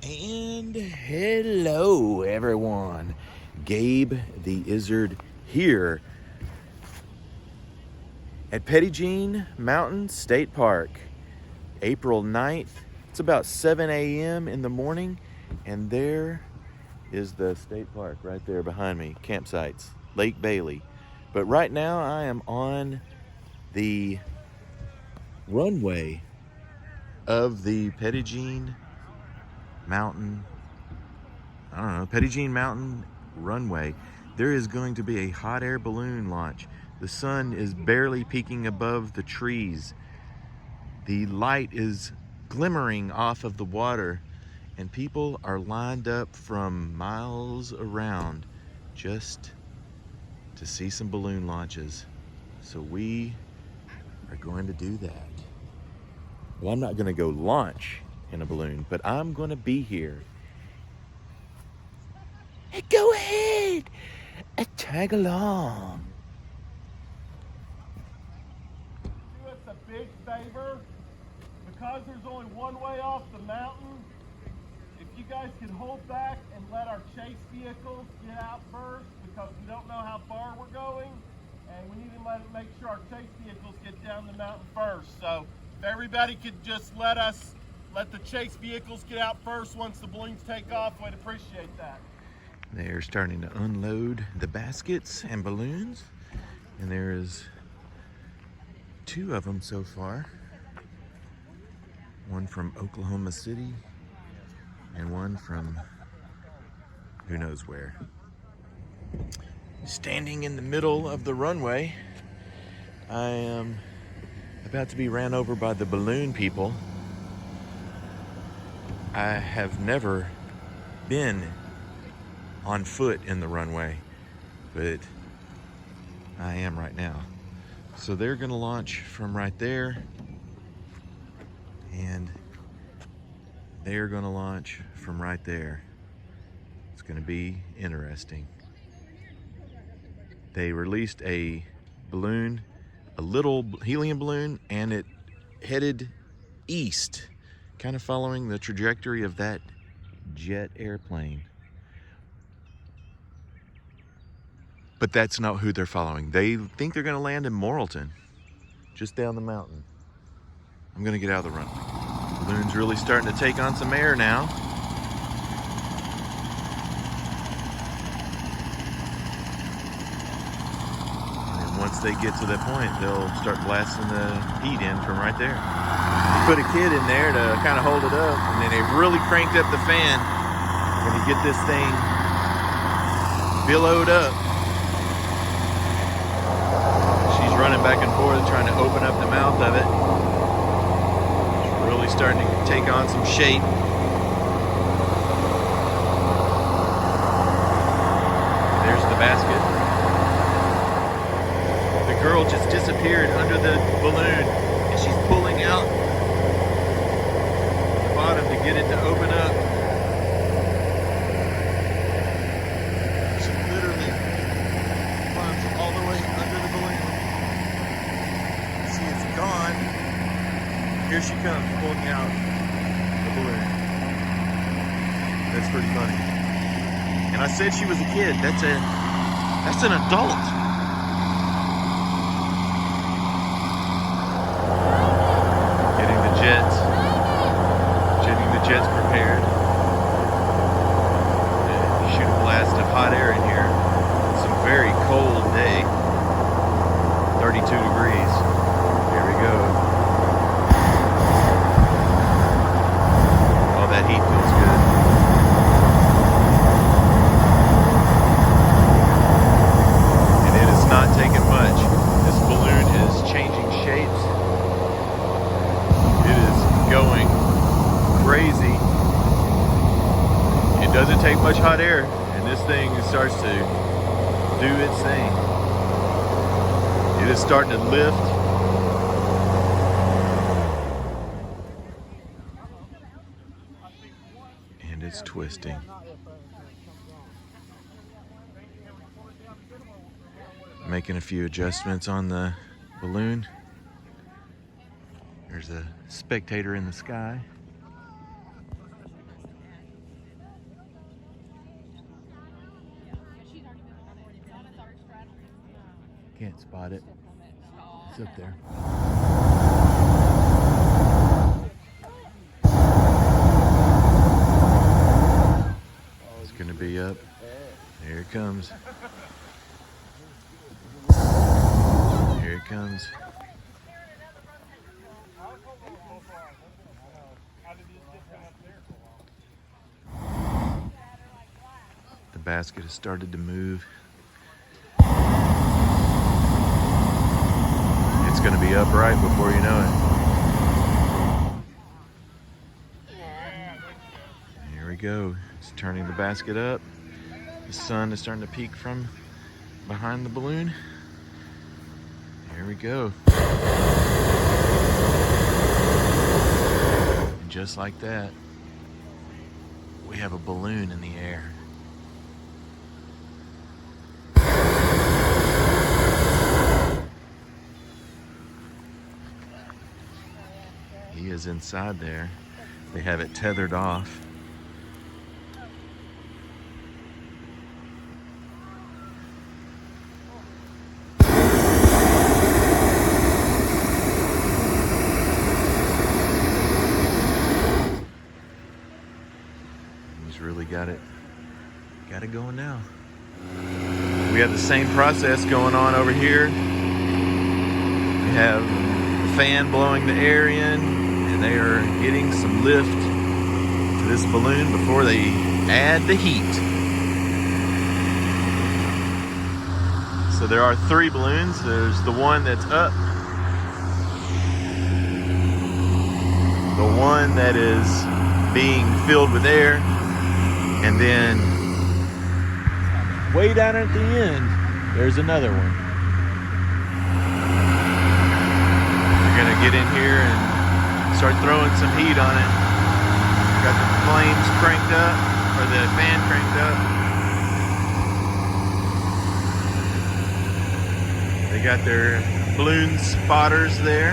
And hello, everyone. Gabe the Izzard here at Petit Jean Mountain State Park, April 9th. It's about 7 a.m. in the morning, and there is the state park right there behind me, campsites, Lake Bailey. But right now I am on the runway of the Petit Jean Mountain Petit Jean Mountain runway. There is going to be a hot air balloon launch. The sun is barely peeking above the trees. The light is glimmering off of the water, and people are lined up from miles around just to see some balloon launches. So we are going to do that. Well, I'm not going to go launch in a balloon, but I'm going to be here. Hey, go ahead, tag along. Do us a big favor, because there's only one way off the mountain. If you guys can hold back and let our chase vehicles get out first, because we don't know how far we're going, and we need to make sure our chase vehicles get down the mountain first. So if everybody could just let the chase vehicles get out first once the balloons take off, we'd appreciate that. They're starting to unload the baskets and balloons, and there is 2 of them so far. One from Oklahoma City and one from who knows where. Standing in the middle of the runway, I am about to be ran over by the balloon people. I have never been on foot in the runway, but I am right now. So they're gonna launch from right there, and they're gonna launch from right there. It's gonna be interesting. They released a balloon, a little helium balloon, and it headed east, kind of following the trajectory of that jet airplane. But that's not who they're following. They think they're gonna land in Morrilton, just down the mountain. I'm gonna get out of the runway. The balloon's really starting to take on some air now. And then once they get to that point, they'll start blasting the heat in from right there. They put a kid in there to kind of hold it up, and then they really cranked up the fan when you get this thing billowed up. Running back and forth, trying to open up the mouth of it. It's really starting to take on some shape. There's the basket. The girl just disappeared under the balloon, and she's pulling out the bottom to get it to open up. She literally plunged all the way under the balloon. Gone. Here she comes, pulling out the balloon. That's pretty funny. And I said she was a kid. That's an adult. Getting the jets prepared. Shoot a blast of hot air in here. It's a very cold day. 32 degrees. Here we go. Oh, that heat feels good. And it is not taking much. This balloon is changing shapes. It is going crazy. It doesn't take much hot air, and this thing starts to do its thing. It is starting to lift. And it's twisting. Making a few adjustments on the balloon. There's a spectator in the sky. Can't spot it. It's up there. It's gonna be up. Here it comes. Here it comes. The basket has started to move. It's going to be up right before you know it. Here we go. It's turning the basket up. The sun is starting to peek from behind the balloon. Here we go. And just like that, we have a balloon in the air. He is inside there. They have it tethered off. He's really got it going now. We have the same process going on over here. We have the fan blowing the air in, and they are getting some lift to this balloon before they add the heat. So there are 3 balloons. There's the one that's up, the one that is being filled with air, and then way down at the end, there's another one. You're gonna get in here and start throwing some heat on it. Got the flames cranked up, or the fan cranked up. They got their balloon spotters there.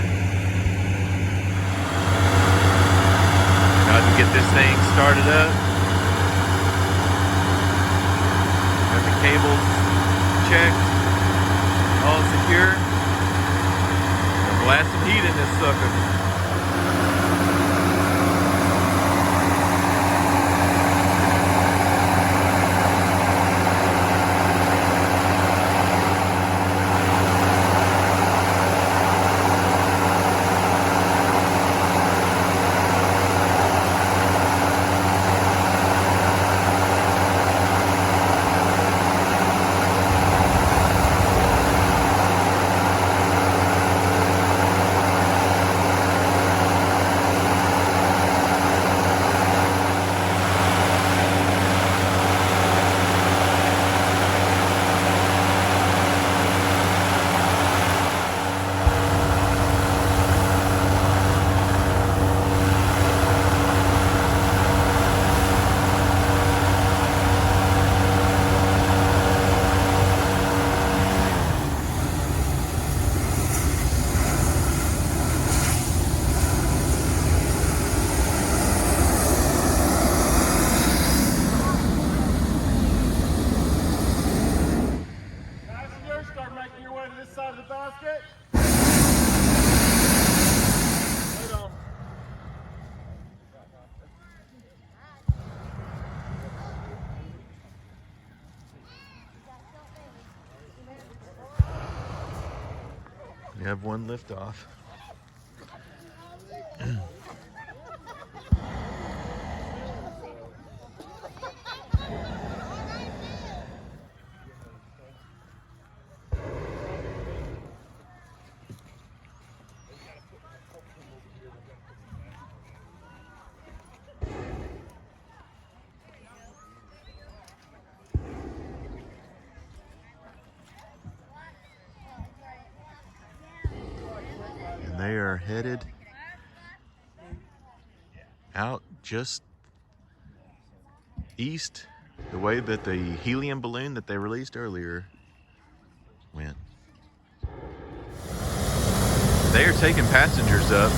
About to get this thing started up. Got the cables checked, all secure. Gonna blast some heat in this sucker. Side of the basket. Hold on. We have one lift off. They are headed out just east, the way that the helium balloon that they released earlier went. They are taking passengers up.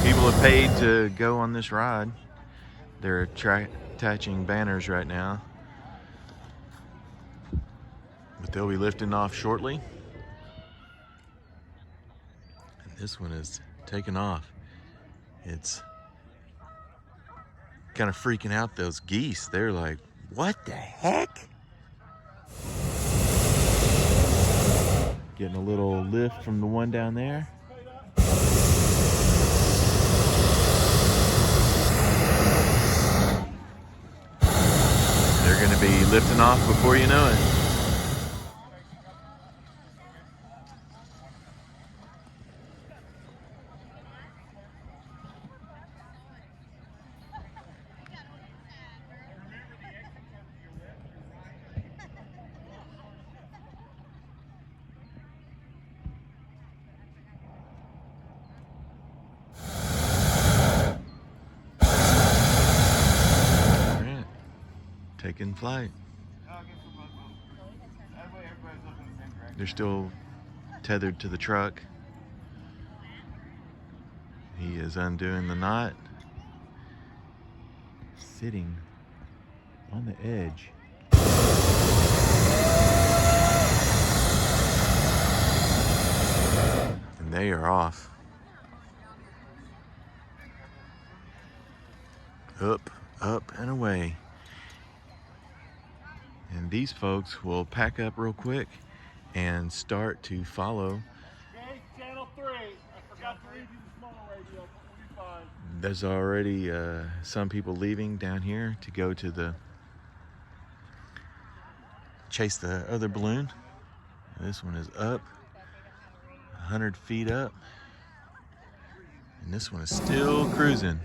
People have paid to go on this ride. They're attaching banners right now, but they'll be lifting off shortly. This one is taking off. It's kind of freaking out those geese. They're like, what the heck? Getting a little lift from the one down there. They're gonna be lifting off before you know it. Taking flight. They're still tethered to the truck. He is undoing the knot, sitting on the edge. And they are off. Up, up, and away. And these folks will pack up real quick and start to follow. Okay, channel 3. I forgot to read you the small radio, but we'll be fine. There's already some people leaving down here to go to the chase the other balloon. This one is up, 100 feet up, and this one is still cruising.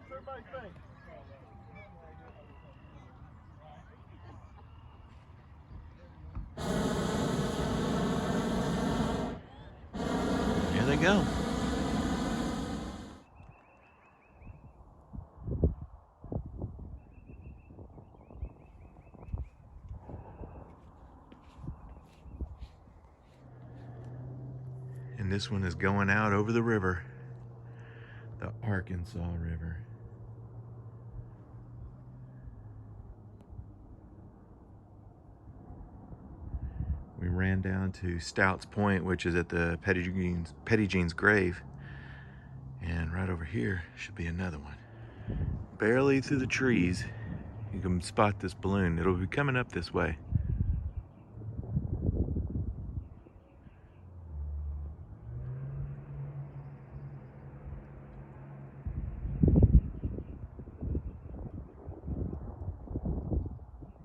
What's everybody think? Here they go. And this one is going out over the river, the Arkansas River. We ran down to Stout's Point, which is at the Petit Jean's grave. And right over here should be another one. Barely through the trees, you can spot this balloon. It'll be coming up this way.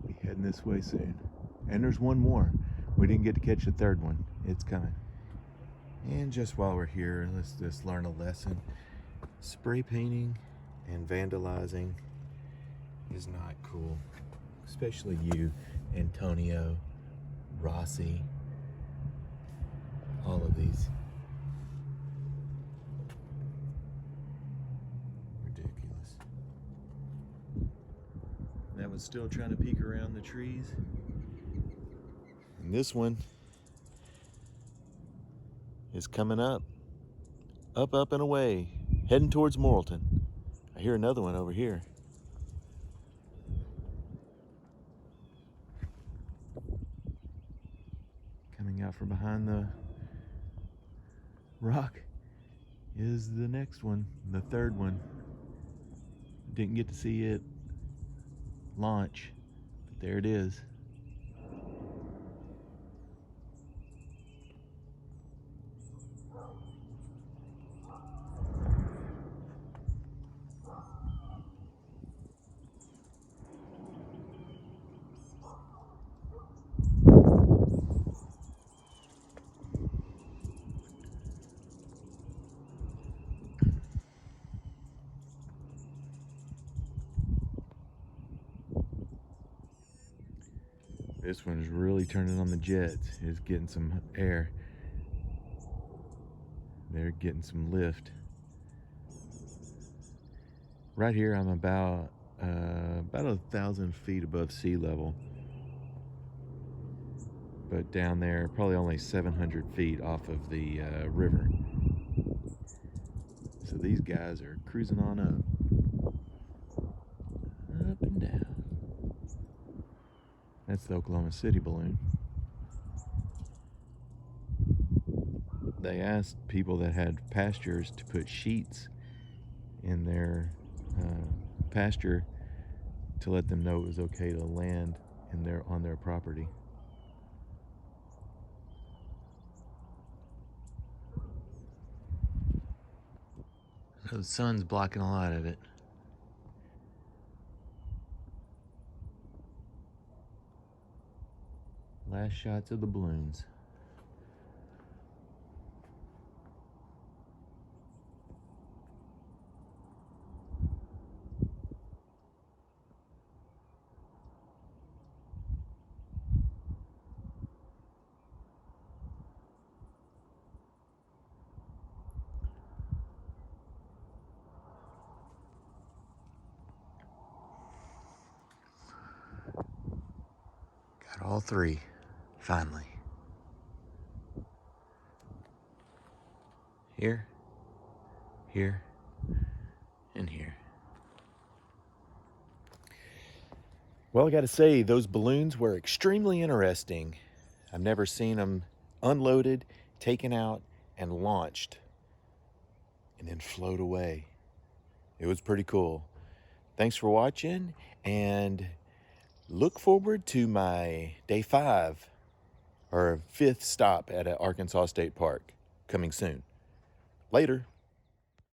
Be heading this way soon. And there's one more. We didn't get to catch the third one. It's coming. And just while we're here, let's just learn a lesson. Spray painting and vandalizing is not cool. Especially you, Antonio, Rossi, all of these. Ridiculous. That one's still trying to peek around the trees. And this one is coming up, up and away, heading towards Morrilton. I hear another one over here. Coming out from behind the rock is the next one, the third one. Didn't get to see it launch, but there it is. This one's really turning on the jets. It's getting some air. They're getting some lift. Right here, I'm about 1,000 feet above sea level. But down there, probably only 700 feet off of the river. So these guys are cruising on up. Up and down. That's the Oklahoma City balloon. They asked people that had pastures to put sheets in their pasture to let them know it was okay to land on their property. The sun's blocking a lot of it. Last shots of the balloons. Got all three, finally. Here, here, and here. Well, I gotta say, those balloons were extremely interesting. I've never seen them unloaded, taken out, and launched, and then float away. It was pretty cool. Thanks for watching, and look forward to my day 5 or 5th stop at Arkansas State Park coming soon. Later.